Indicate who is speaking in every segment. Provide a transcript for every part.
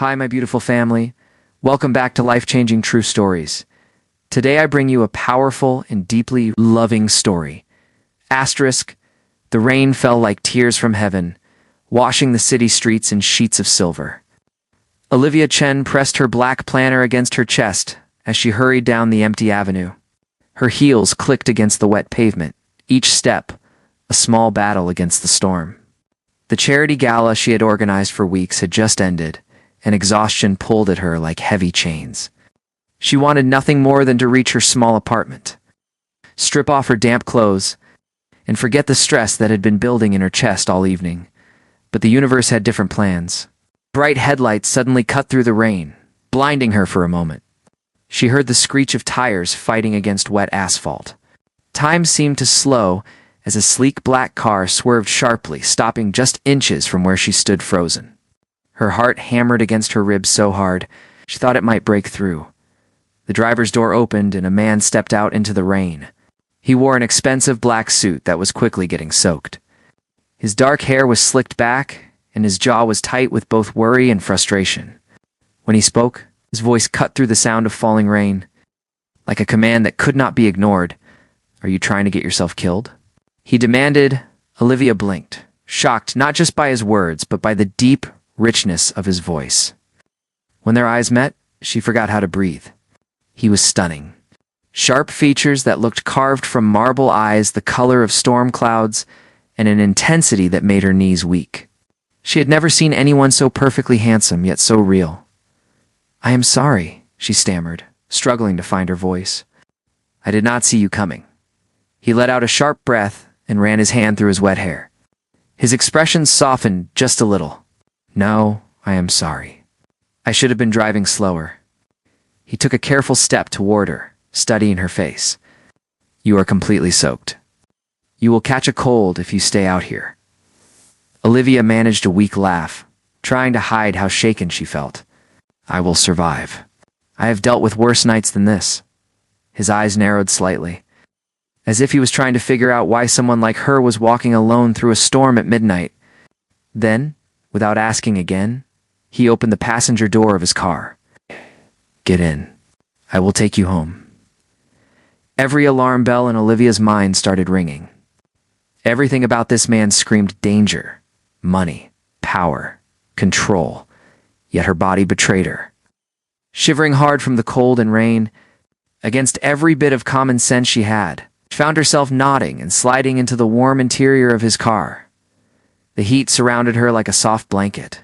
Speaker 1: Hi, my beautiful family. Welcome back to Life-Changing True Stories. Today I bring you a powerful and deeply loving story. Asterisk, the rain fell like tears from heaven, washing the city streets in sheets of silver. Olivia Chen pressed her black planner against her chest as she hurried down the empty avenue. Her heels clicked against the wet pavement, each step a small battle against the storm. The charity gala she had organized for weeks had just ended, and exhaustion pulled at her like heavy chains. She wanted nothing more than to reach her small apartment, strip off her damp clothes, and forget the stress that had been building in her chest all evening. But the universe had different plans. Bright headlights suddenly cut through the rain, blinding her for a moment. She heard the screech of tires fighting against wet asphalt. Time seemed to slow as a sleek black car swerved sharply, stopping just inches from where she stood frozen. Her heart hammered against her ribs so hard, she thought it might break through. The driver's door opened and a man stepped out into the rain. He wore an expensive black suit that was quickly getting soaked. His dark hair was slicked back, and his jaw was tight with both worry and frustration. When he spoke, his voice cut through the sound of falling rain. Like a command that could not be ignored. "Are you trying to get yourself killed?" He demanded. Olivia blinked, shocked not just by his words, but by the deep richness of his voice. When their eyes met, she forgot how to breathe. He was stunning. Sharp features that looked carved from marble eyes the color of storm clouds, and an intensity that made her knees weak. She had never seen anyone so perfectly handsome, yet so real. "I am sorry," she stammered, struggling to find her voice. "I did not see you coming." He let out a sharp breath and ran his hand through his wet hair. His expression softened just a little. "No, I am sorry. I should have been driving slower." He took a careful step toward her, studying her face. "You are completely soaked. You will catch a cold if you stay out here." Olivia managed a weak laugh, trying to hide how shaken she felt. "I will survive. I have dealt with worse nights than this." His eyes narrowed slightly, as if he was trying to figure out why someone like her was walking alone through a storm at midnight. Then, without asking again, he opened the passenger door of his car. "Get in. I will take you home." Every alarm bell in Olivia's mind started ringing. Everything about this man screamed danger, money, power, control, yet her body betrayed her. Shivering hard from the cold and rain, against every bit of common sense she had, she found herself nodding and sliding into the warm interior of his car. The heat surrounded her like a soft blanket.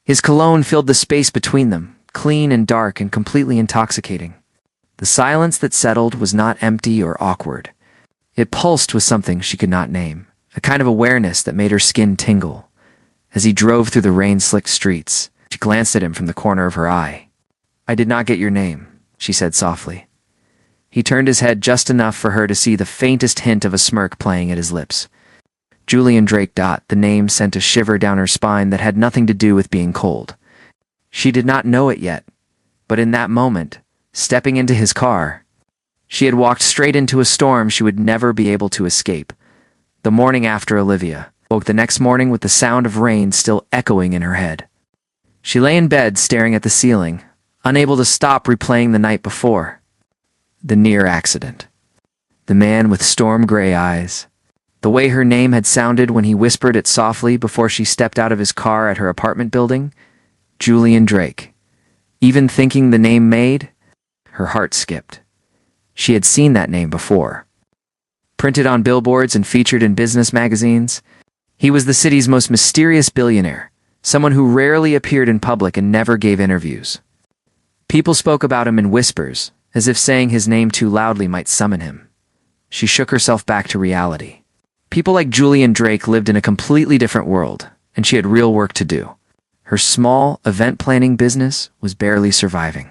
Speaker 1: His cologne filled the space between them, clean and dark and completely intoxicating. The silence that settled was not empty or awkward. It pulsed with something she could not name, a kind of awareness that made her skin tingle. As he drove through the rain-slicked streets, she glanced at him from the corner of her eye. "I did not get your name," she said softly. He turned his head just enough for her to see the faintest hint of a smirk playing at his lips. Julian Drake. The name sent a shiver down her spine that had nothing to do with being cold. She did not know it yet, but in that moment, stepping into his car, she had walked straight into a storm she would never be able to escape. The morning after, Olivia woke the next morning with the sound of rain still echoing in her head. She lay in bed staring at the ceiling, unable to stop replaying the night before. The near accident. The man with storm-gray eyes. The way her name had sounded when he whispered it softly before she stepped out of his car at her apartment building. Julian Drake. Even thinking the name made, her heart skipped. She had seen that name before. Printed on billboards and featured in business magazines, he was the city's most mysterious billionaire, someone who rarely appeared in public and never gave interviews. People spoke about him in whispers, as if saying his name too loudly might summon him. She shook herself back to reality. People like Julian Drake lived in a completely different world, and she had real work to do. Her small, event-planning business was barely surviving.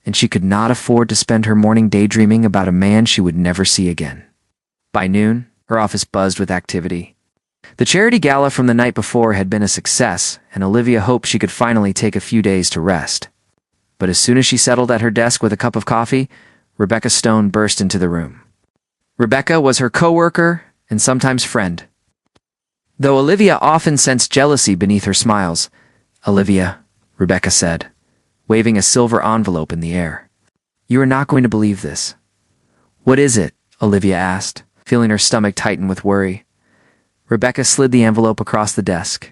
Speaker 1: And she could not afford to spend her morning daydreaming about a man she would never see again. By noon, her office buzzed with activity. The charity gala from the night before had been a success, and Olivia hoped she could finally take a few days to rest. But as soon as she settled at her desk with a cup of coffee, Rebecca Stone burst into the room. Rebecca was her coworker and sometimes friend. Though Olivia often sensed jealousy beneath her smiles, "Olivia," Rebecca said, waving a silver envelope in the air. "You are not going to believe this." "What is it?" Olivia asked, feeling her stomach tighten with worry. Rebecca slid the envelope across the desk.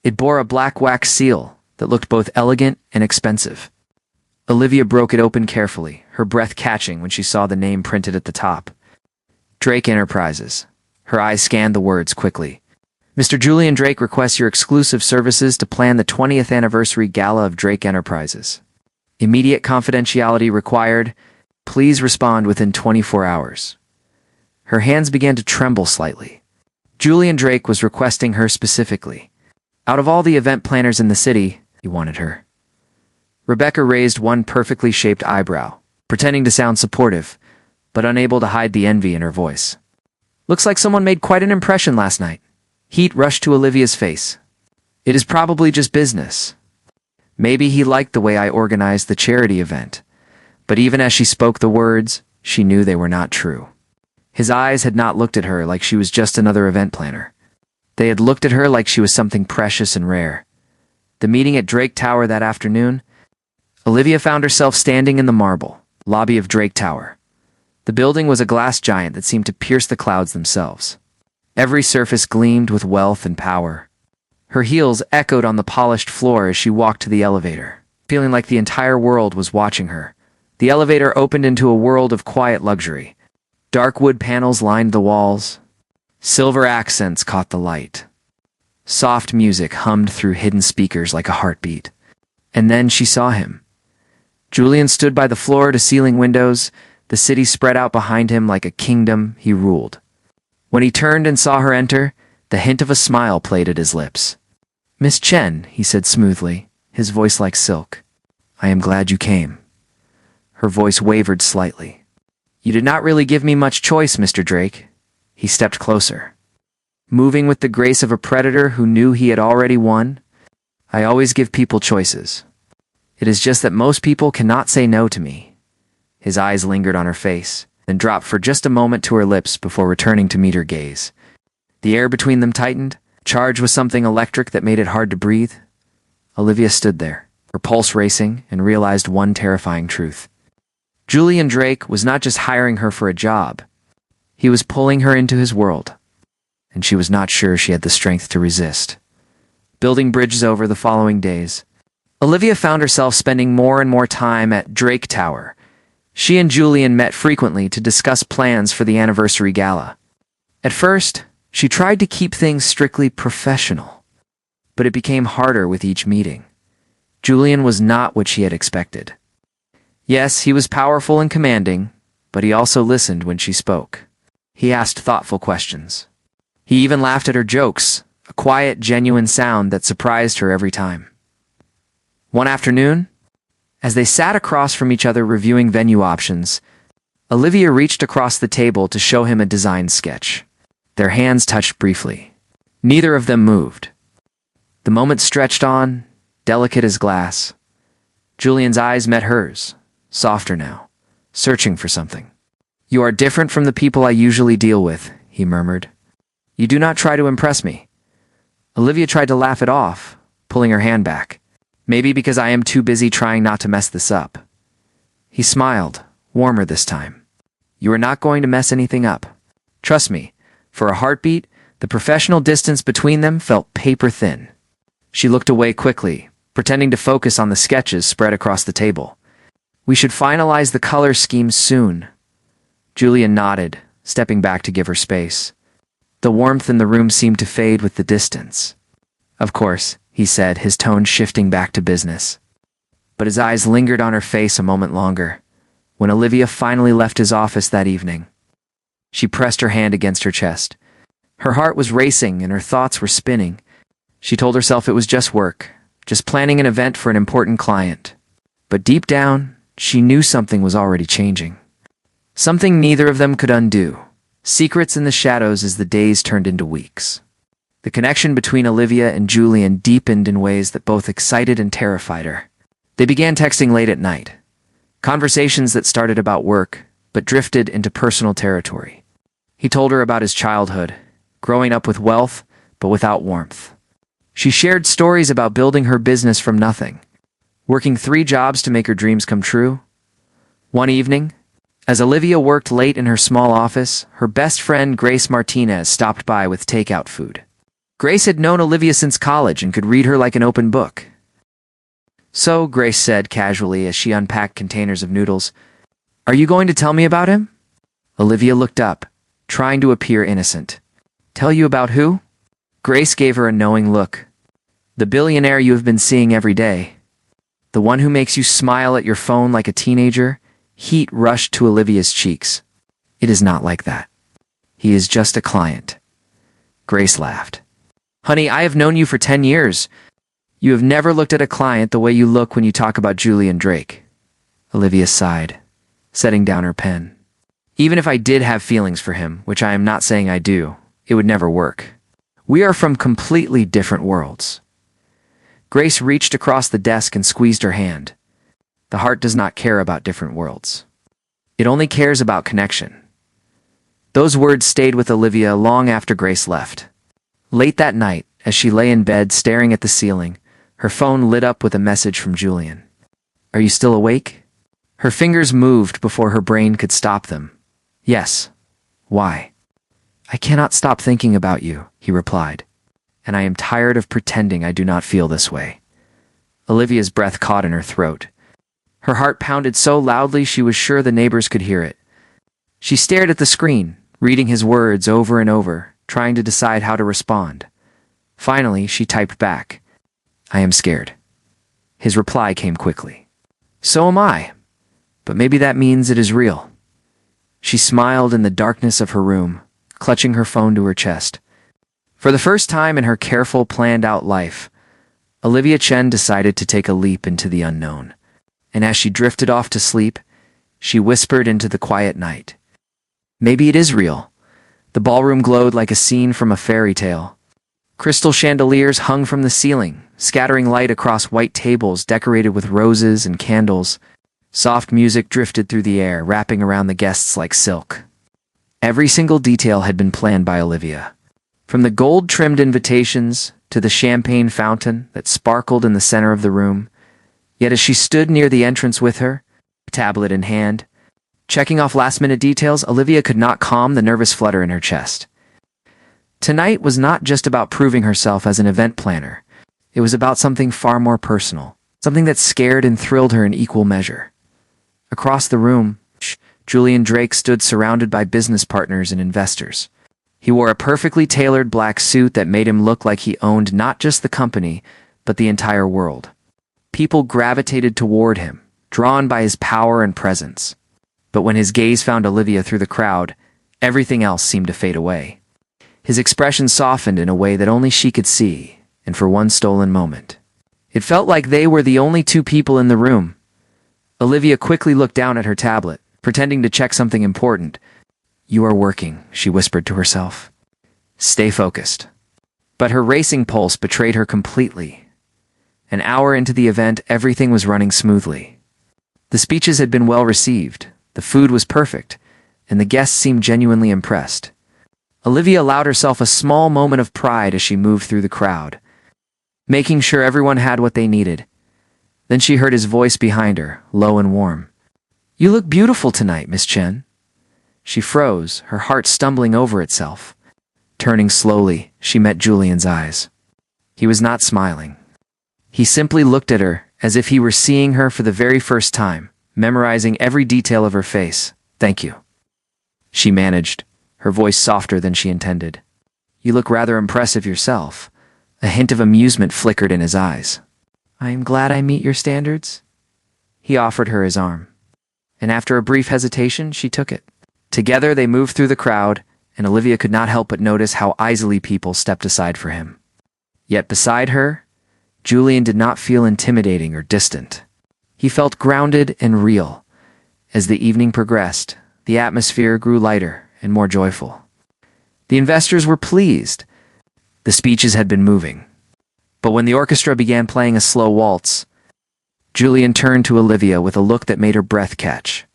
Speaker 1: It bore a black wax seal that looked both elegant and expensive. Olivia broke it open carefully, her breath catching when she saw the name printed at the top. Drake Enterprises. Her eyes scanned the words quickly. "Mr. Julian Drake requests your exclusive services to plan the 20th anniversary gala of Drake Enterprises. Immediate confidentiality required. Please respond within 24 hours." Her hands began to tremble slightly. Julian Drake was requesting her specifically. Out of all the event planners in the city, he wanted her. Rebecca raised one perfectly shaped eyebrow, pretending to sound supportive, but unable to hide the envy in her voice. "Looks like someone made quite an impression last night." Heat rushed to Olivia's face. "It is probably just business. Maybe he liked the way I organized the charity event." But even as she spoke the words, she knew they were not true. His eyes had not looked at her like she was just another event planner. They had looked at her like she was something precious and rare. The meeting at Drake Tower that afternoon, Olivia found herself standing in the marble lobby of Drake Tower. The building was a glass giant that seemed to pierce the clouds themselves. Every surface gleamed with wealth and power. Her heels echoed on the polished floor as she walked to the elevator, feeling like the entire world was watching her. The elevator opened into a world of quiet luxury. Dark wood panels lined the walls. Silver accents caught the light. Soft music hummed through hidden speakers like a heartbeat. And then she saw him. Julian stood by the floor-to-ceiling windows, the city spread out behind him like a kingdom he ruled. When he turned and saw her enter, the hint of a smile played at his lips. "Miss Chen," he said smoothly, his voice like silk. "I am glad you came." Her voice wavered slightly. "You did not really give me much choice, Mr. Drake." He stepped closer. Moving with the grace of a predator who knew he had already won, "I always give people choices. It is just that most people cannot say no to me." His eyes lingered on her face, then dropped for just a moment to her lips before returning to meet her gaze. The air between them tightened, charged with something electric that made it hard to breathe. Olivia stood there, her pulse racing, and realized one terrifying truth. Julian Drake was not just hiring her for a job. He was pulling her into his world, and she was not sure she had the strength to resist. Building bridges over the following days, Olivia found herself spending more and more time at Drake Tower. She and Julian met frequently to discuss plans for the anniversary gala. At first, she tried to keep things strictly professional, but it became harder with each meeting. Julian was not what she had expected. Yes, he was powerful and commanding, but he also listened when she spoke. He asked thoughtful questions. He even laughed at her jokes, a quiet, genuine sound that surprised her every time. One afternoon, as they sat across from each other reviewing venue options, Olivia reached across the table to show him a design sketch. Their hands touched briefly. Neither of them moved. The moment stretched on, delicate as glass. Julian's eyes met hers, softer now, searching for something. "You are different from the people I usually deal with," he murmured. "You do not try to impress me." Olivia tried to laugh it off, pulling her hand back. "Maybe because I am too busy trying not to mess this up." He smiled, warmer this time. "You are not going to mess anything up. Trust me." For a heartbeat, the professional distance between them felt paper thin. She looked away quickly, pretending to focus on the sketches spread across the table. "We should finalize the color scheme soon." Julian nodded, stepping back to give her space. The warmth in the room seemed to fade with the distance. "Of course," he said, his tone shifting back to business. But his eyes lingered on her face a moment longer. When Olivia finally left his office that evening, she pressed her hand against her chest. Her heart was racing and her thoughts were spinning. She told herself it was just work, just planning an event for an important client. But deep down, she knew something was already changing. Something neither of them could undo. Secrets in the shadows as the days turned into weeks. The connection between Olivia and Julian deepened in ways that both excited and terrified her. They began texting late at night. Conversations that started about work, but drifted into personal territory. He told her about his childhood, growing up with wealth, but without warmth. She shared stories about building her business from nothing, working 3 jobs to make her dreams come true. One evening, as Olivia worked late in her small office, her best friend Grace Martinez stopped by with takeout food. Grace had known Olivia since college and could read her like an open book. "So," Grace said casually as she unpacked containers of noodles, "are you going to tell me about him?" Olivia looked up, trying to appear innocent. "Tell you about who?" Grace gave her a knowing look. "The billionaire you have been seeing every day. The one who makes you smile at your phone like a teenager." Heat rushed to Olivia's cheeks. "It is not like that. He is just a client." Grace laughed. "Honey, I have known you for 10 years. You have never looked at a client the way you look when you talk about Julian Drake." Olivia sighed, setting down her pen. "Even if I did have feelings for him, which I am not saying I do, it would never work. We are from completely different worlds." Grace reached across the desk and squeezed her hand. The heart does not care about different worlds. It only cares about connection. Those words stayed with Olivia long after Grace left. Late that night, as she lay in bed staring at the ceiling, her phone lit up with a message from Julian. "Are you still awake?" Her fingers moved before her brain could stop them. "Yes." "Why?" "I cannot stop thinking about you," he replied. "And I am tired of pretending I do not feel this way." Olivia's breath caught in her throat. Her heart pounded so loudly she was sure the neighbors could hear it. She stared at the screen, reading his words over and over, trying to decide how to respond. Finally, she typed back, "I am scared." His reply came quickly. "So am I. But maybe that means it is real." She smiled in the darkness of her room, clutching her phone to her chest. For the first time in her careful, planned-out life, Olivia Chen decided to take a leap into the unknown. And as she drifted off to sleep, she whispered into the quiet night, "Maybe it is real." The ballroom glowed like a scene from a fairy tale. Crystal chandeliers hung from the ceiling, scattering light across white tables decorated with roses and candles. Soft music drifted through the air, wrapping around the guests like silk. Every single detail had been planned by Olivia. From the gold-trimmed invitations to the champagne fountain that sparkled in the center of the room. Yet as she stood near the entrance with her, tablet in hand, checking off last-minute details, Olivia could not calm the nervous flutter in her chest. Tonight was not just about proving herself as an event planner. It was about something far more personal, something that scared and thrilled her in equal measure. Across the room, Julian Drake stood surrounded by business partners and investors. He wore a perfectly tailored black suit that made him look like he owned not just the company, but the entire world. People gravitated toward him, drawn by his power and presence. But when his gaze found Olivia through the crowd, everything else seemed to fade away. His expression softened in a way that only she could see, and for one stolen moment, it felt like they were the only 2 people in the room. Olivia quickly looked down at her tablet, pretending to check something important. "You are working," she whispered to herself. "Stay focused." But her racing pulse betrayed her completely. An hour into the event, everything was running smoothly. The speeches had been well received, the food was perfect, and the guests seemed genuinely impressed. Olivia allowed herself a small moment of pride as she moved through the crowd, making sure everyone had what they needed. Then she heard his voice behind her, low and warm. "You look beautiful tonight, Miss Chen." She froze, her heart stumbling over itself. Turning slowly, she met Julian's eyes. He was not smiling. He simply looked at her as if he were seeing her for the very first time, memorizing every detail of her face. "Thank you," she managed, her voice softer than she intended. "You look rather impressive yourself." A hint of amusement flickered in his eyes. "I am glad I meet your standards." He offered her his arm, and after a brief hesitation, she took it. Together they moved through the crowd, and Olivia could not help but notice how easily people stepped aside for him. Yet beside her, Julian did not feel intimidating or distant. He felt grounded and real. As the evening progressed, the atmosphere grew lighter and more joyful. The investors were pleased. The speeches had been moving. But when the orchestra began playing a slow waltz, Julian turned to Olivia with a look that made her breath catch.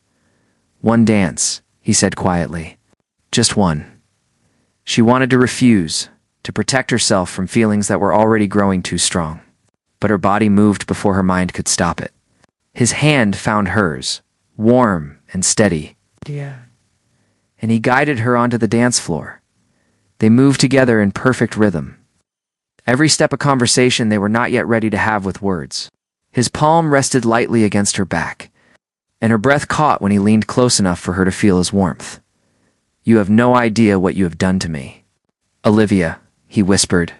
Speaker 1: "One dance," he said quietly. "Just one." She wanted to refuse, to protect herself from feelings that were already growing too strong. but her body moved before her mind could stop it. His hand found hers, warm and steady, and he guided her onto the dance floor. They moved together in perfect rhythm. Every step a conversation they were not yet ready to have with words. His palm rested lightly against her back, and her breath caught when he leaned close enough for her to feel his warmth. "You have no idea what you have done to me." "Olivia," he whispered.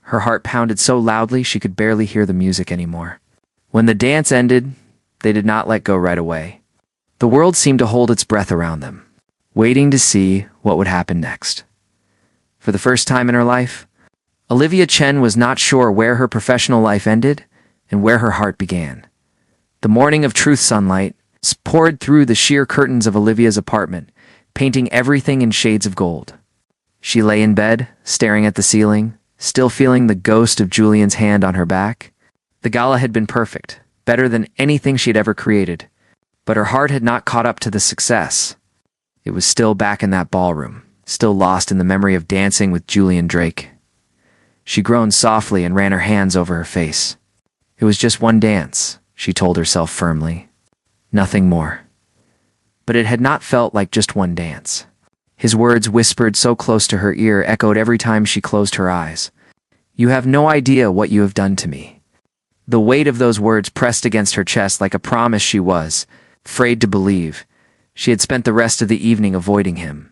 Speaker 1: Her heart pounded so loudly she could barely hear the music anymore. When the dance ended, they did not let go right away. The world seemed to hold its breath around them, waiting to see what would happen next. For the first time in her life, Olivia Chen was not sure where her professional life ended and where her heart began. The morning of truth sunlight poured through the sheer curtains of Olivia's apartment, painting everything in shades of gold. She lay in bed, staring at the ceiling, still feeling the ghost of Julian's hand on her back. The gala had been perfect, better than anything she had ever created, but her heart had not caught up to the success. It was still back in that ballroom, still lost in the memory of dancing with Julian Drake. She groaned softly and ran her hands over her face. It was just one dance, she told herself firmly. Nothing more. But it had not felt like just one dance. His words, whispered so close to her ear, echoed every time she closed her eyes. "You have no idea what you have done to me." The weight of those words pressed against her chest like a promise she was, afraid to believe. She had spent the rest of the evening avoiding him,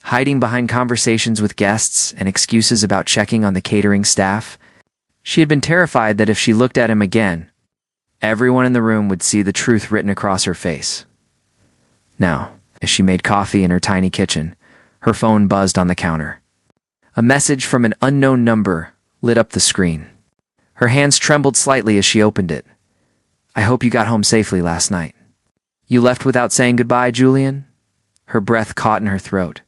Speaker 1: hiding behind conversations with guests and excuses about checking on the catering staff. She had been terrified that if she looked at him again, everyone in the room would see the truth written across her face. Now, as she made coffee in her tiny kitchen, her phone buzzed on the counter. A message from an unknown number lit up the screen. Her hands trembled slightly as she opened it. "I hope you got home safely last night." "You left without saying goodbye, Julian?" Her breath caught in her throat.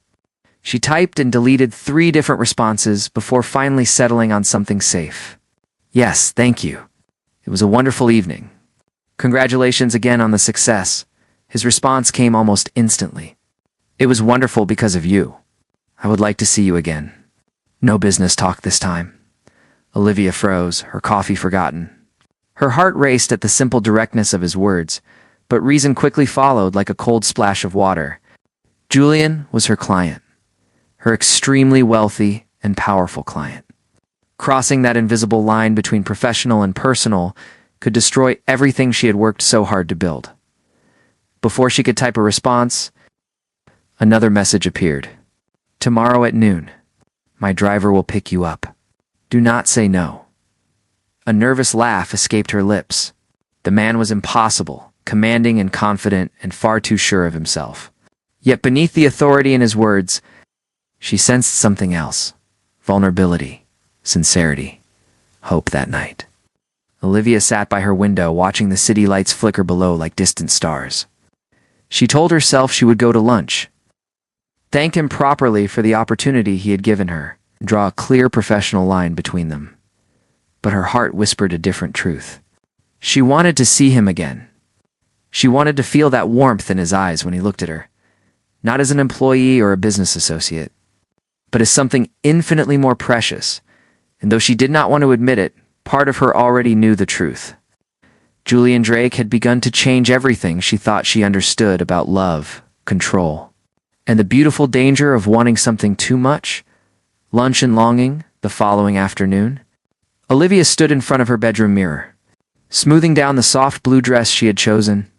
Speaker 1: She typed and deleted 3 different responses before finally settling on something safe. "Yes, thank you. It was a wonderful evening. Congratulations again on the success." His response came almost instantly. "It was wonderful because of you. I would like to see you again." No business talk this time. Olivia froze, her coffee forgotten. Her heart raced at the simple directness of his words, but reason quickly followed like a cold splash of water. Julian was her client, her extremely wealthy and powerful client. Crossing that invisible line between professional and personal could destroy everything she had worked so hard to build. Before she could type a response, another message appeared. "Tomorrow at noon, my driver will pick you up. Do not say no." A nervous laugh escaped her lips. The man was impossible, commanding and confident, and far too sure of himself. Yet beneath the authority in his words, she sensed something else: vulnerability, sincerity, hope that night. Olivia sat by her window watching the city lights flicker below like distant stars. She told herself she would go to lunch, thank him properly for the opportunity he had given her, and draw a clear professional line between them. But her heart whispered a different truth. She wanted to see him again. She wanted to feel that warmth in his eyes when he looked at her, not as an employee or a business associate, but as something infinitely more precious. And though she did not want to admit it, part of her already knew the truth. Julian Drake had begun to change everything she thought she understood about love, control, and the beautiful danger of wanting something too much. Lunch and longing, the following afternoon. Olivia stood in front of her bedroom mirror, smoothing down the soft blue dress she had chosen.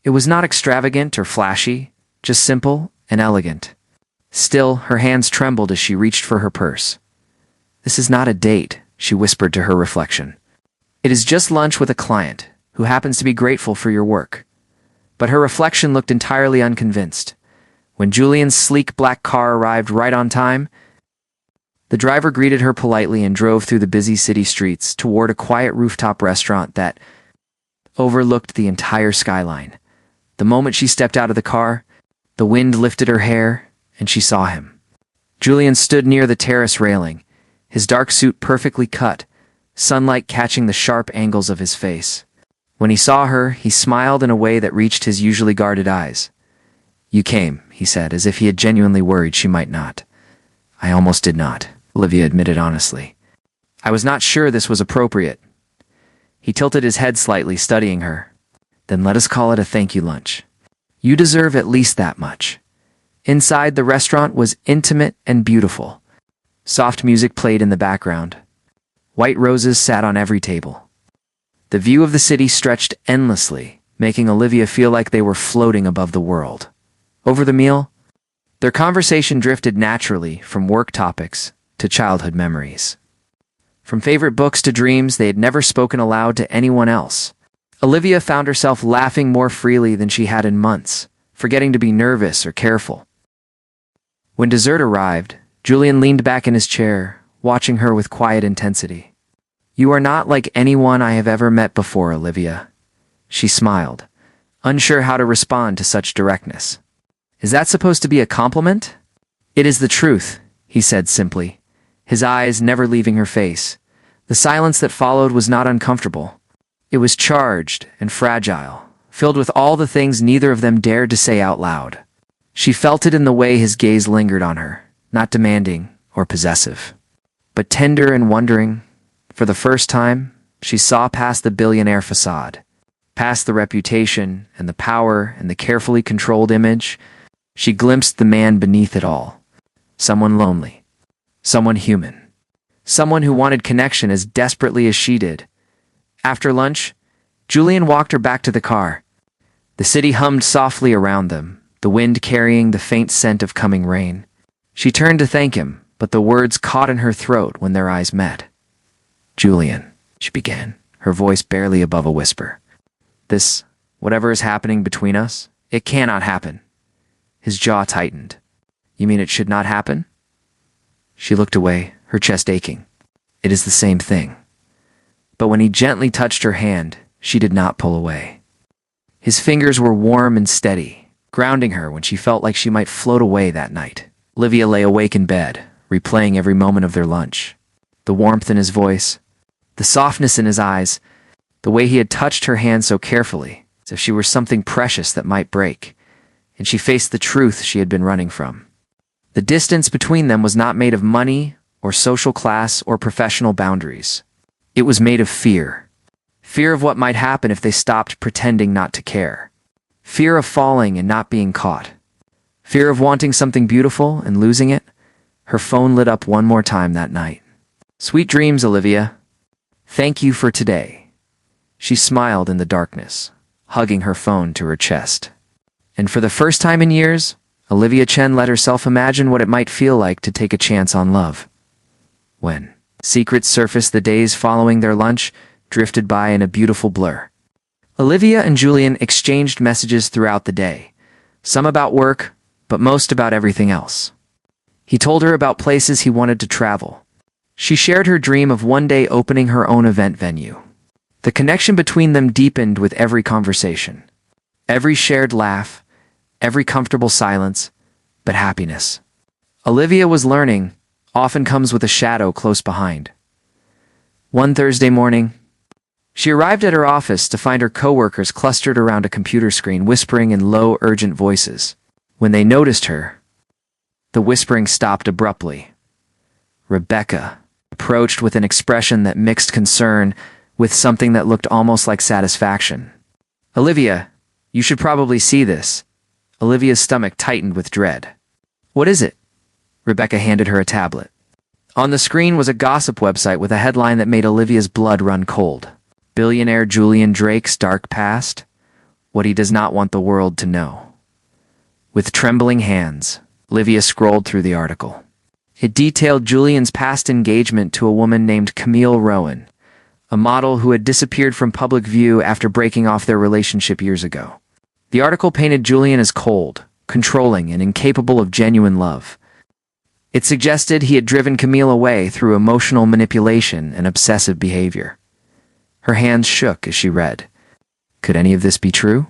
Speaker 1: It was not extravagant or flashy, just simple and elegant. Still, her hands trembled as she reached for her purse. "This is not a date," she whispered to her reflection. "It is just lunch with a client who happens to be grateful for your work." But her reflection looked entirely unconvinced. When Julian's sleek black car arrived right on time, the driver greeted her politely and drove through the busy city streets toward a quiet rooftop restaurant that overlooked the entire skyline. The moment she stepped out of the car, the wind lifted her hair, and she saw him. Julian stood near the terrace railing, his dark suit perfectly cut, sunlight catching the sharp angles of his face. When he saw her, he smiled in a way that reached his usually guarded eyes. "You came," he said, as if he had genuinely worried she might not. "I almost did not," Olivia admitted honestly. "I was not sure this was appropriate, He tilted his head slightly, studying her. Then let us call it a thank you lunch. You deserve at least that much. Inside, the restaurant was intimate and beautiful. Soft music played in the background. White roses sat on every table. The view of the city stretched endlessly, making Olivia feel like they were floating above the world. Over the meal, their conversation drifted naturally from work topics to childhood memories. From favorite books to dreams they had never spoken aloud to anyone else. Olivia found herself laughing more freely than she had in months, forgetting to be nervous or careful. When dessert arrived, Julian leaned back in his chair, watching her with quiet intensity. You are not like anyone I have ever met before, Olivia. She smiled, unsure how to respond to such directness. Is that supposed to be a compliment? It is the truth, he said simply, his eyes never leaving her face. The silence that followed was not uncomfortable. It was charged and fragile, filled with all the things neither of them dared to say out loud. She felt it in the way his gaze lingered on her, not demanding or possessive, but tender and wondering. For the first time, she saw past the billionaire facade, past the reputation and the power and the carefully controlled image. She glimpsed the man beneath it all. Someone lonely. Someone human. Someone who wanted connection as desperately as she did. After lunch, Julian walked her back to the car. The city hummed softly around them, the wind carrying the faint scent of coming rain. She turned to thank him, but the words caught in her throat when their eyes met. Julian, she began, her voice barely above a whisper. Whatever is happening between us, it cannot happen. His jaw tightened. You mean it should not happen? She looked away, her chest aching. It is the same thing. But when he gently touched her hand, she did not pull away. His fingers were warm and steady, grounding her when she felt like she might float away that night. Olivia lay awake in bed, replaying every moment of their lunch. The warmth in his voice, the softness in his eyes, the way he had touched her hand so carefully, as if she were something precious that might break. And she faced the truth she had been running from. The distance between them was not made of money or social class or professional boundaries. It was made of fear. Fear of what might happen if they stopped pretending not to care. Fear of falling and not being caught. Fear of wanting something beautiful and losing it. Her phone lit up one more time that night. Sweet dreams, Olivia. Thank you for today. She smiled in the darkness, hugging her phone to her chest. And for the first time in years, Olivia Chen let herself imagine what it might feel like to take a chance on love. When secrets surfaced, the days following their lunch drifted by in a beautiful blur. Olivia and Julian exchanged messages throughout the day, some about work, but most about everything else. He told her about places he wanted to travel. She shared her dream of one day opening her own event venue. The connection between them deepened with every conversation. Every shared laugh, every comfortable silence, but happiness. Olivia was learning often comes with a shadow close behind. One Thursday morning, she arrived at her office to find her coworkers clustered around a computer screen, whispering in low, urgent voices. When they noticed her, the whispering stopped abruptly. Rebecca approached with an expression that mixed concern with something that looked almost like satisfaction. Olivia, you should probably see this. Olivia's stomach tightened with dread. What is it? Rebecca handed her a tablet. On the screen was a gossip website with a headline that made Olivia's blood run cold. Billionaire Julian Drake's dark past? What he does not want the world to know. With trembling hands, Olivia scrolled through the article. It detailed Julian's past engagement to a woman named Camille Rowan, a model who had disappeared from public view after breaking off their relationship years ago. The article painted Julian as cold, controlling, and incapable of genuine love. It suggested he had driven Camille away through emotional manipulation and obsessive behavior. Her hands shook as she read. Could any of this be true?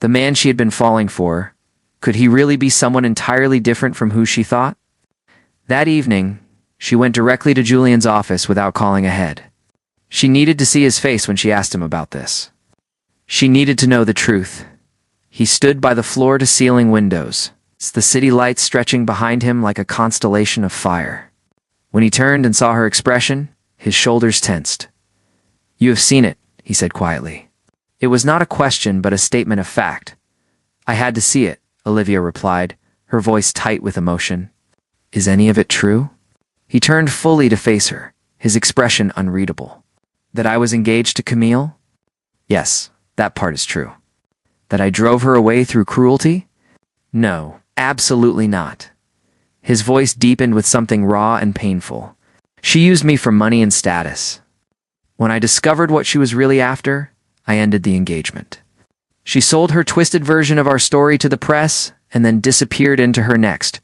Speaker 1: The man she had been falling for, could he really be someone entirely different from who she thought? That evening, she went directly to Julian's office without calling ahead. She needed to see his face when she asked him about this. She needed to know the truth. He stood by the floor-to-ceiling windows, the city lights stretching behind him like a constellation of fire. When he turned and saw her expression, his shoulders tensed. You have seen it, he said quietly. It was not a question but a statement of fact. I had to see it, Olivia replied, her voice tight with emotion. Is any of it true? He turned fully to face her, his expression unreadable. That I was engaged to Camille? Yes, that part is true. That I drove her away through cruelty? No, absolutely not. His voice deepened with something raw and painful. She used me for money and status. When I discovered what she was really after, I ended the engagement. She sold her twisted version of our story to the press and then disappeared into her next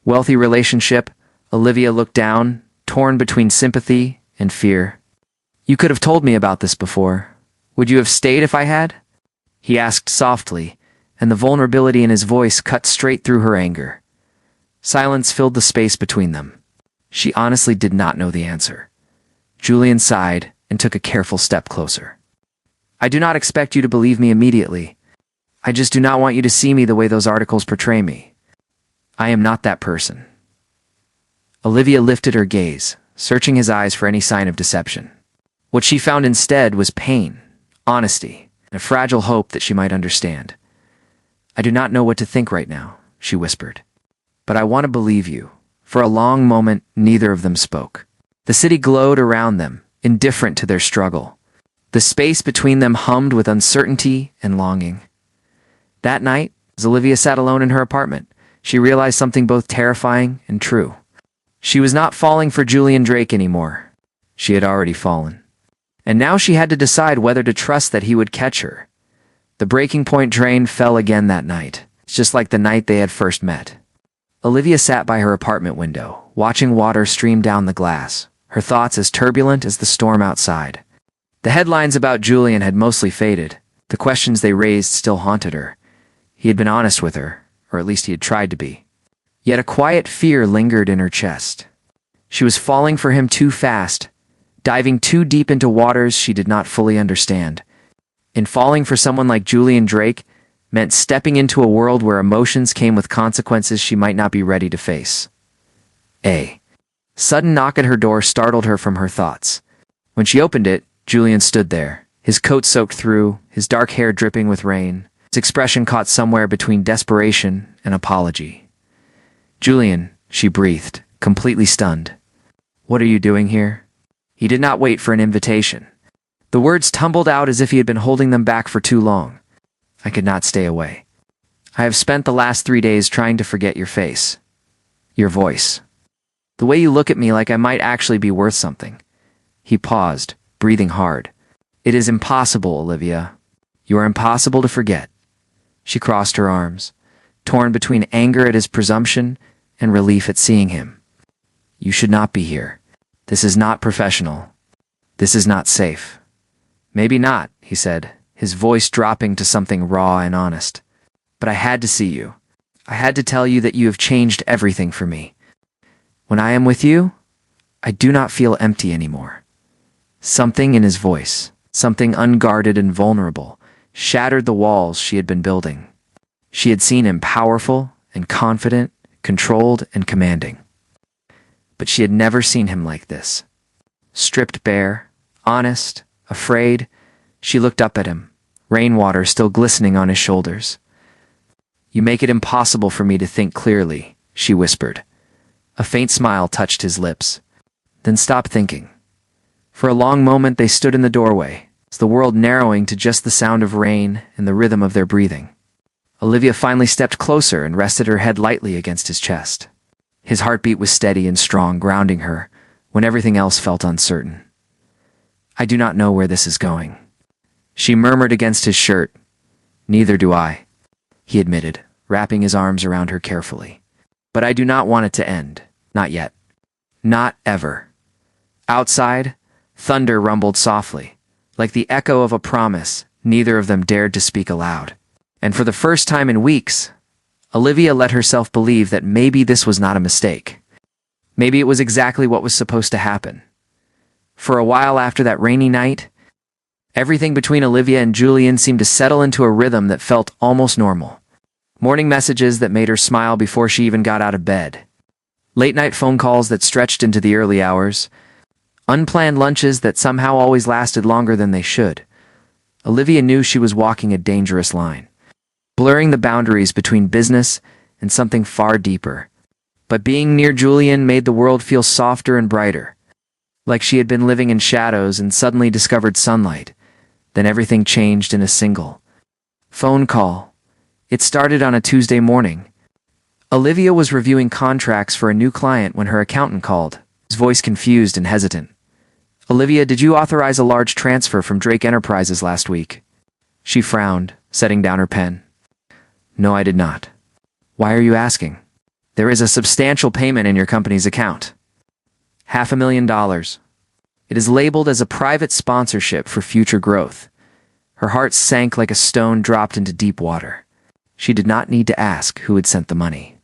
Speaker 1: wealthy relationship. Olivia looked down, torn between sympathy and fear. You could have told me about this before. Would you have stayed if I had? He asked softly, and the vulnerability in his voice cut straight through her anger. Silence filled the space between them. She honestly did not know the answer. Julian sighed and took a careful step closer. I do not expect you to believe me immediately. I just do not want you to see me the way those articles portray me. I am not that person. Olivia lifted her gaze, searching his eyes for any sign of deception. What she found instead was pain, honesty, and a fragile hope that she might understand. I do not know what to think right now, she whispered. But I want to believe you. For a long moment, neither of them spoke. The city glowed around them, indifferent to their struggle. The space between them hummed with uncertainty and longing. That night, as Olivia sat alone in her apartment, she realized something both terrifying and true. She was not falling for Julian Drake anymore. She had already fallen. And now she had to decide whether to trust that he would catch her. The breaking point train fell again that night, just like the night they had first met. Olivia sat by her apartment window, watching water stream down the glass, her thoughts as turbulent as the storm outside. The headlines about Julian had mostly faded. The questions they raised still haunted her. He had been honest with her, or at least he had tried to be. Yet a quiet fear lingered in her chest. She was falling for him too fast, diving too deep into waters she did not fully understand. And falling for someone like Julian Drake meant stepping into a world where emotions came with consequences she might not be ready to face. A sudden knock at her door startled her from her thoughts. When she opened it, Julian stood there, his coat soaked through, his dark hair dripping with rain, his expression caught somewhere between desperation and apology. Julian, she breathed, completely stunned. What are you doing here? He did not wait for an invitation. The words tumbled out as if he had been holding them back for too long. I could not stay away. I have spent the last 3 days trying to forget your face. Your voice. The way you look at me like I might actually be worth something. He paused, breathing hard. It is impossible, Olivia. You are impossible to forget. She crossed her arms, torn between anger at his presumption and relief at seeing him. You should not be here. This is not professional. This is not safe. Maybe not, he said, his voice dropping to something raw and honest. But I had to see you. I had to tell you that you have changed everything for me. When I am with you, I do not feel empty anymore. Something in his voice, something unguarded and vulnerable, shattered the walls she had been building. She had seen him powerful and confident, controlled and commanding. But she had never seen him like this. Stripped bare, honest, afraid, she looked up at him, rainwater still glistening on his shoulders. You make it impossible for me to think clearly, she whispered. A faint smile touched his lips. Then stop thinking. For a long moment they stood in the doorway, the world narrowing to just the sound of rain and the rhythm of their breathing. Olivia finally stepped closer and rested her head lightly against his chest. His heartbeat was steady and strong, grounding her, when everything else felt uncertain. I do not know where this is going. She murmured against his shirt. Neither do I, he admitted, wrapping his arms around her carefully. But I do not want it to end. Not yet. Not ever. Outside, thunder rumbled softly. Like the echo of a promise, neither of them dared to speak aloud. And for the first time in weeks, Olivia let herself believe that maybe this was not a mistake. Maybe it was exactly what was supposed to happen. For a while after that rainy night, everything between Olivia and Julian seemed to settle into a rhythm that felt almost normal. Morning messages that made her smile before she even got out of bed. Late-night phone calls that stretched into the early hours. Unplanned lunches that somehow always lasted longer than they should. Olivia knew she was walking a dangerous line, blurring the boundaries between business and something far deeper. But being near Julian made the world feel softer and brighter, like she had been living in shadows and suddenly discovered sunlight. Then everything changed in a single phone call. It started on a Tuesday morning. Olivia was reviewing contracts for a new client when her accountant called, his voice confused and hesitant. "Olivia, did you authorize a large transfer from Drake Enterprises last week?" She frowned, setting down her pen. "No, I did not." "Why are you asking?" "There is a substantial payment in your company's account. $500,000. It is labeled as a private sponsorship for future growth." Her heart sank like a stone dropped into deep water. She did not need to ask who had sent the money.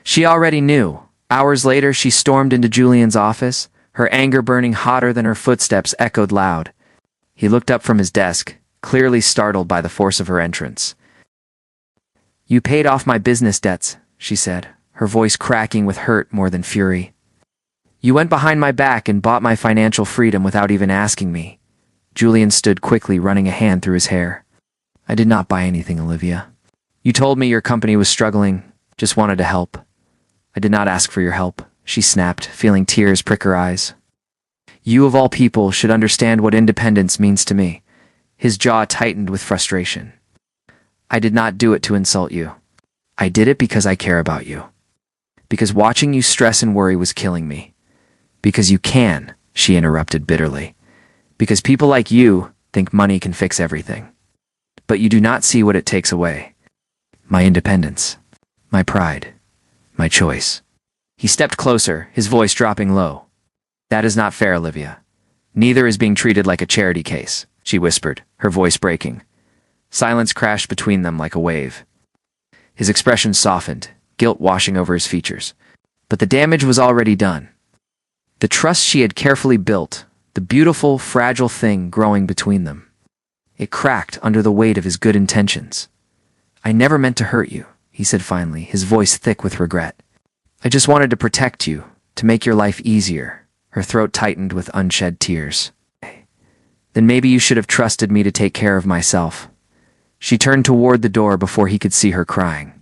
Speaker 1: She already knew. Hours later, she stormed into Julian's office, her anger burning hotter than her footsteps echoed loud. He looked up from his desk, clearly startled by the force of her entrance. "You paid off my business debts," she said, her voice cracking with hurt more than fury. "You went behind my back and bought my financial freedom without even asking me." Julian stood quickly, running a hand through his hair. "I did not buy anything, Olivia. You told me your company was struggling, just wanted to help." "I did not ask for your help," she snapped, feeling tears prick her eyes. "You of all people should understand what independence means to me." His jaw tightened with frustration. "I did not do it to insult you. I did it because I care about you. Because watching you stress and worry was killing me. Because you can," she interrupted bitterly. "Because people like you think money can fix everything. But you do not see what it takes away. My independence. My pride. My choice." He stepped closer, his voice dropping low. "That is not fair, Olivia. Neither is being treated like a charity case," she whispered, her voice breaking. Silence crashed between them like a wave. His expression softened, guilt washing over his features. But the damage was already done. The trust she had carefully built, the beautiful, fragile thing growing between them. It cracked under the weight of his good intentions. "I never meant to hurt you," he said finally, his voice thick with regret. "I just wanted to protect you, to make your life easier." Her throat tightened with unshed tears. "Then maybe you should have trusted me to take care of myself." She turned toward the door before he could see her crying.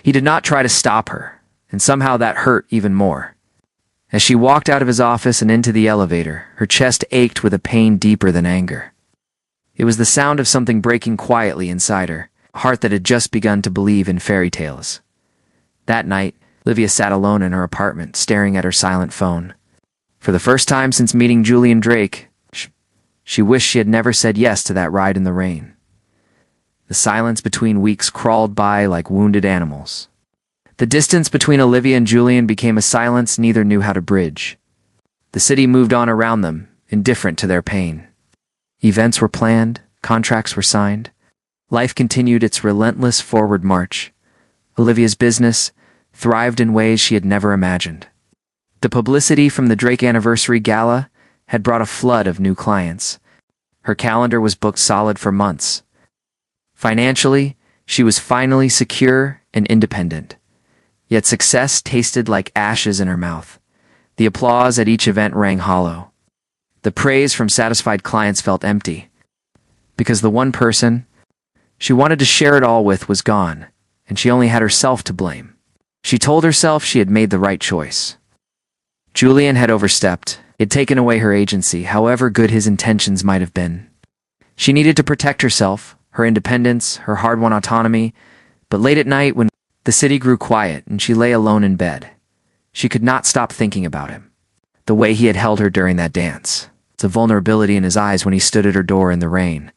Speaker 1: He did not try to stop her, and somehow that hurt even more. As she walked out of his office and into the elevator, her chest ached with a pain deeper than anger. It was the sound of something breaking quietly inside her, a heart that had just begun to believe in fairy tales. That night, Olivia sat alone in her apartment, staring at her silent phone. For the first time since meeting Julian Drake, she wished she had never said yes to that ride in the rain. The silence between weeks crawled by like wounded animals. The distance between Olivia and Julian became a silence neither knew how to bridge. The city moved on around them, indifferent to their pain. Events were planned, contracts were signed. Life continued its relentless forward march. Olivia's business thrived in ways she had never imagined. The publicity from the Drake Anniversary Gala had brought a flood of new clients. Her calendar was booked solid for months. Financially, she was finally secure and independent. Yet success tasted like ashes in her mouth. The applause at each event rang hollow. The praise from satisfied clients felt empty. Because the one person she wanted to share it all with was gone, and she only had herself to blame. She told herself she had made the right choice. Julian had overstepped. He had taken away her agency, however good his intentions might have been. She needed to protect herself, her independence, her hard-won autonomy, but late at night when the city grew quiet and she lay alone in bed, she could not stop thinking about him. The way he had held her during that dance, the vulnerability in his eyes when he stood at her door in the rain,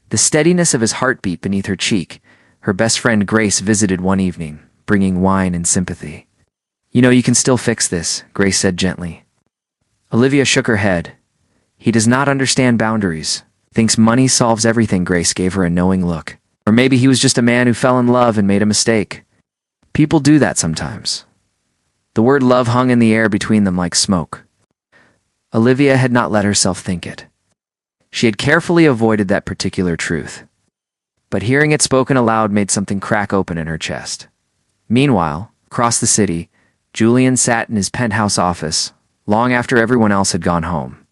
Speaker 1: the steadiness of his heartbeat beneath her cheek. Her best friend Grace visited one evening, bringing wine and sympathy. "You know, you can still fix this," Grace said gently. Olivia shook her head. "He does not understand boundaries. Thinks money solves everything." Grace gave her a knowing look. "Or maybe he was just a man who fell in love and made a mistake. People do that sometimes." The word love hung in the air between them like smoke. Olivia had not let herself think it. She had carefully avoided that particular truth. But hearing it spoken aloud made something crack open in her chest. Meanwhile, across the city, Julian sat in his penthouse office, long after everyone else had gone home.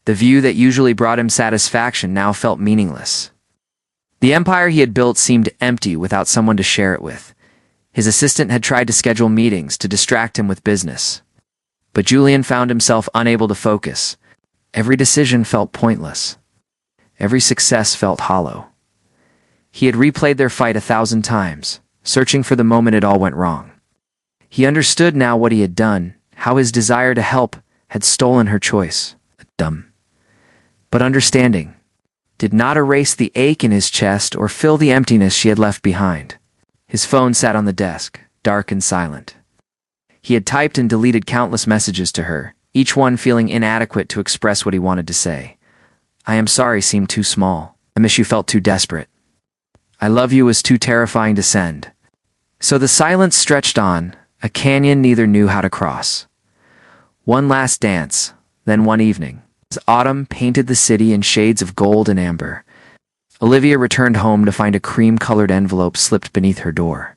Speaker 1: The view that usually brought him satisfaction now felt meaningless. The empire he had built seemed empty without someone to share it with. His assistant had tried to schedule meetings to distract him with business. But Julian found himself unable to focus. Every decision felt pointless. Every success felt hollow. He had replayed their fight 1,000 times, searching for the moment it all went wrong. He understood now what he had done, how his desire to help had stolen her choice. Dumb. But understanding did not erase the ache in his chest or fill the emptiness she had left behind. His phone sat on the desk, dark and silent. He had typed and deleted countless messages to her, each one feeling inadequate to express what he wanted to say. I am sorry seemed too small. I miss you felt too desperate. I love you was too terrifying to send. So the silence stretched on, a canyon neither knew how to cross. One last dance, then one evening. As autumn painted the city in shades of gold and amber, Olivia returned home to find a cream-colored envelope slipped beneath her door.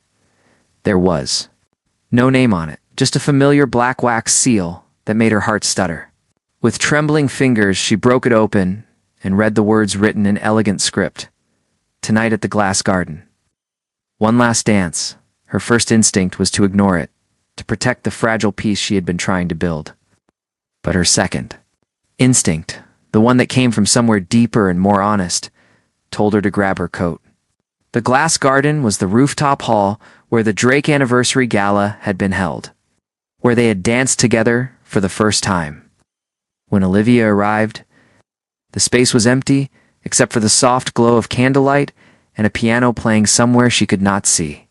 Speaker 1: There was no name on it, just a familiar black wax seal that made her heart stutter. With trembling fingers, she broke it open and read the words written in elegant script. Tonight at the Glass Garden. One last dance. Her first instinct was to ignore it, to protect the fragile piece she had been trying to build. But her second instinct, the one that came from somewhere deeper and more honest, told her to grab her coat. The Glass Garden was the rooftop hall where the Drake Anniversary Gala had been held, where they had danced together for the first time. When Olivia arrived, the space was empty except for the soft glow of candlelight and a piano playing somewhere she could not see.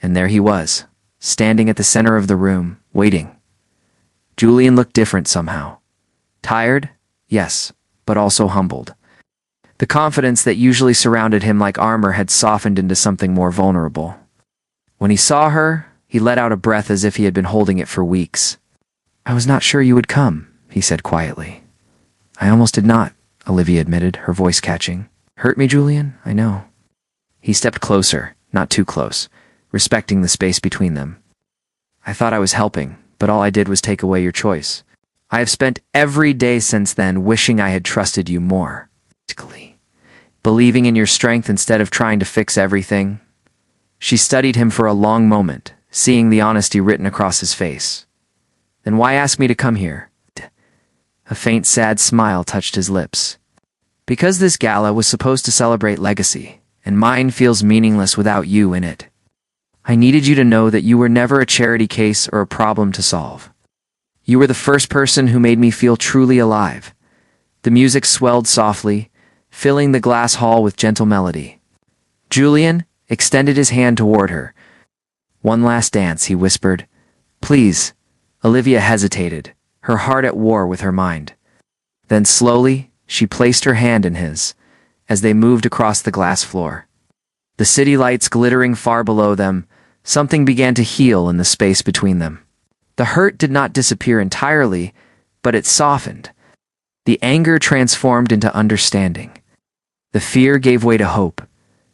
Speaker 1: And there he was, standing at the center of the room, waiting. Julian looked different somehow. Tired? Yes, but also humbled. The confidence that usually surrounded him like armor had softened into something more vulnerable. When he saw her, he let out a breath as if he had been holding it for weeks. I was not sure you would come, he said quietly. I almost did not, Olivia admitted, her voice catching. Hurt me, Julian? I know. He stepped closer, not too close, respecting the space between them. I thought I was helping, but all I did was take away your choice. I have spent every day since then wishing I had trusted you more. Believing in your strength instead of trying to fix everything. She studied him for a long moment, seeing the honesty written across his face. Then why ask me to come here? A faint, sad smile touched his lips. Because this gala was supposed to celebrate legacy, and mine feels meaningless without you in it. I needed you to know that you were never a charity case or a problem to solve. You were the first person who made me feel truly alive. The music swelled softly, filling the glass hall with gentle melody. Julian extended his hand toward her. One last dance, he whispered. Please. Olivia hesitated, her heart at war with her mind. Then slowly, she placed her hand in his, as they moved across the glass floor. The city lights glittering far below them, something began to heal in the space between them. The hurt did not disappear entirely, but it softened. The anger transformed into understanding. The fear gave way to hope.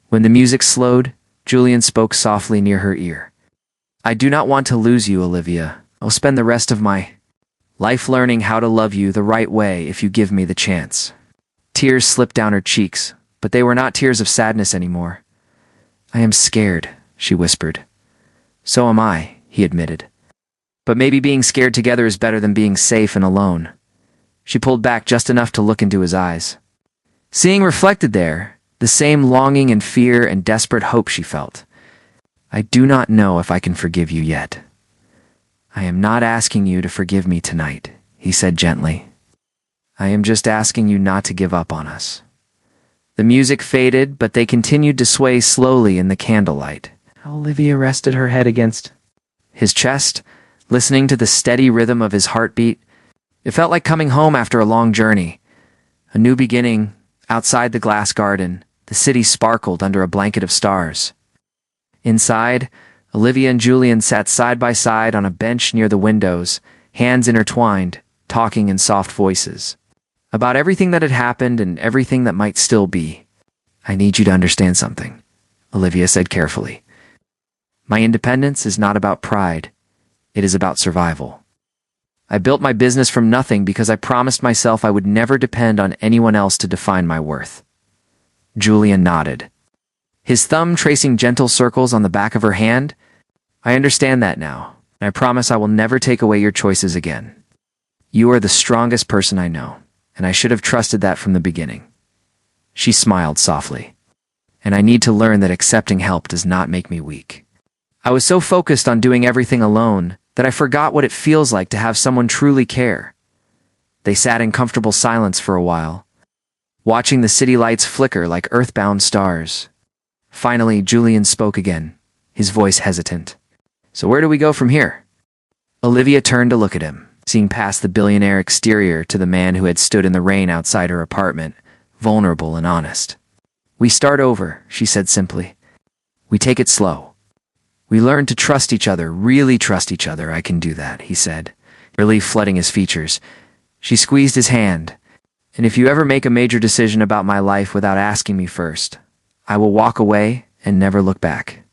Speaker 1: When the music slowed, Julian spoke softly near her ear. I do not want to lose you, Olivia. I'll spend the rest of my life learning how to love you the right way if you give me the chance. Tears slipped down her cheeks, but they were not tears of sadness anymore. I am scared, she whispered. So am I, he admitted. But maybe being scared together is better than being safe and alone. She pulled back just enough to look into his eyes. Seeing reflected there, the same longing and fear and desperate hope she felt. I do not know if I can forgive you yet. I am not asking you to forgive me tonight, he said gently. I am just asking you not to give up on us. The music faded, but they continued to sway slowly in the candlelight. Olivia rested her head against his chest, listening to the steady rhythm of his heartbeat. It felt like coming home after a long journey. A new beginning. Outside the glass garden, the city sparkled under a blanket of stars. Inside, Olivia and Julian sat side by side on a bench near the windows, hands intertwined, talking in soft voices. About everything that had happened and everything that might still be. I need you to understand something, Olivia said carefully. My independence is not about pride. It is about survival. I built my business from nothing because I promised myself I would never depend on anyone else to define my worth. Julian nodded, his thumb tracing gentle circles on the back of her hand. I understand that now, and I promise I will never take away your choices again. You are the strongest person I know, and I should have trusted that from the beginning. She smiled softly. And I need to learn that accepting help does not make me weak. I was so focused on doing everything alone that I forgot what it feels like to have someone truly care. They sat in comfortable silence for a while, watching the city lights flicker like earthbound stars. Finally, Julian spoke again, his voice hesitant. So where do we go from here? Olivia turned to look at him, seeing past the billionaire exterior to the man who had stood in the rain outside her apartment, vulnerable and honest. We start over, she said simply. We take it slow. We learn to trust each other, really trust each other. I can do that, he said, relief flooding his features. She squeezed his hand. And if you ever make a major decision about my life without asking me first, I will walk away and never look back.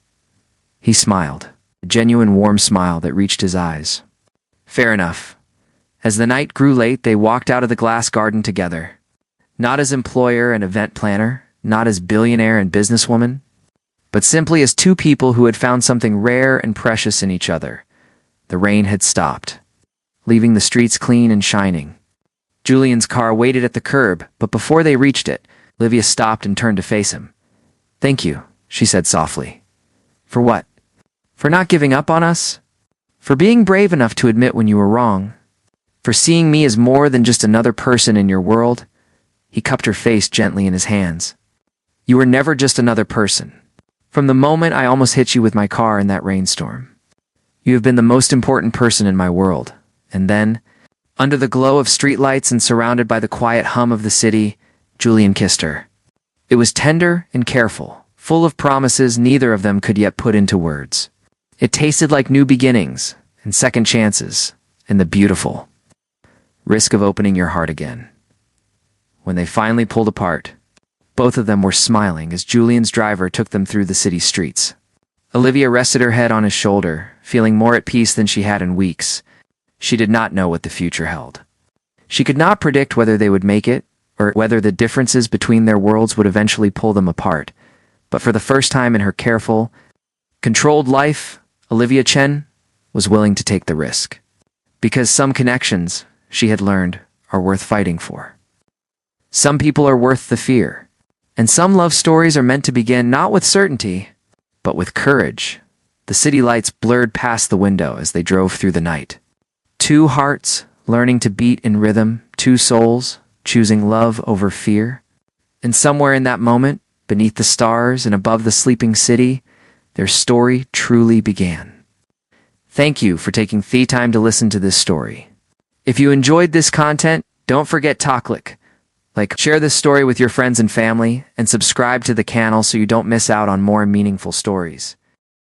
Speaker 1: He smiled, a genuine warm smile that reached his eyes. Fair enough. As the night grew late, they walked out of the glass garden together. Not as employer and event planner, not as billionaire and businesswoman, but simply as two people who had found something rare and precious in each other. The rain had stopped, leaving the streets clean and shining. Julian's car waited at the curb, but before they reached it, Olivia stopped and turned to face him. Thank you, she said softly. For what? For not giving up on us? For being brave enough to admit when you were wrong? For seeing me as more than just another person in your world? He cupped her face gently in his hands. You were never just another person. From the moment I almost hit you with my car in that rainstorm. You have been the most important person in my world. And then, under the glow of streetlights and surrounded by the quiet hum of the city, Julian kissed her. It was tender and careful, full of promises neither of them could yet put into words. It tasted like new beginnings and second chances and the beautiful risk of opening your heart again. When they finally pulled apart, both of them were smiling as Julian's driver took them through the city streets. Olivia rested her head on his shoulder, feeling more at peace than she had in weeks. She did not know what the future held. She could not predict whether they would make it, or whether the differences between their worlds would eventually pull them apart. But for the first time in her careful, controlled life, Olivia Chen was willing to take the risk. Because some connections, she had learned, are worth fighting for. Some people are worth the fear. And some love stories are meant to begin not with certainty, but with courage. The city lights blurred past the window as they drove through the night. Two hearts learning to beat in rhythm, two souls choosing love over fear. And somewhere in that moment, beneath the stars and above the sleeping city, their story truly began. Thank you for taking the time to listen to this story. If you enjoyed this content, don't forget to click share this story with your friends and family, and subscribe to the channel so you don't miss out on more meaningful stories.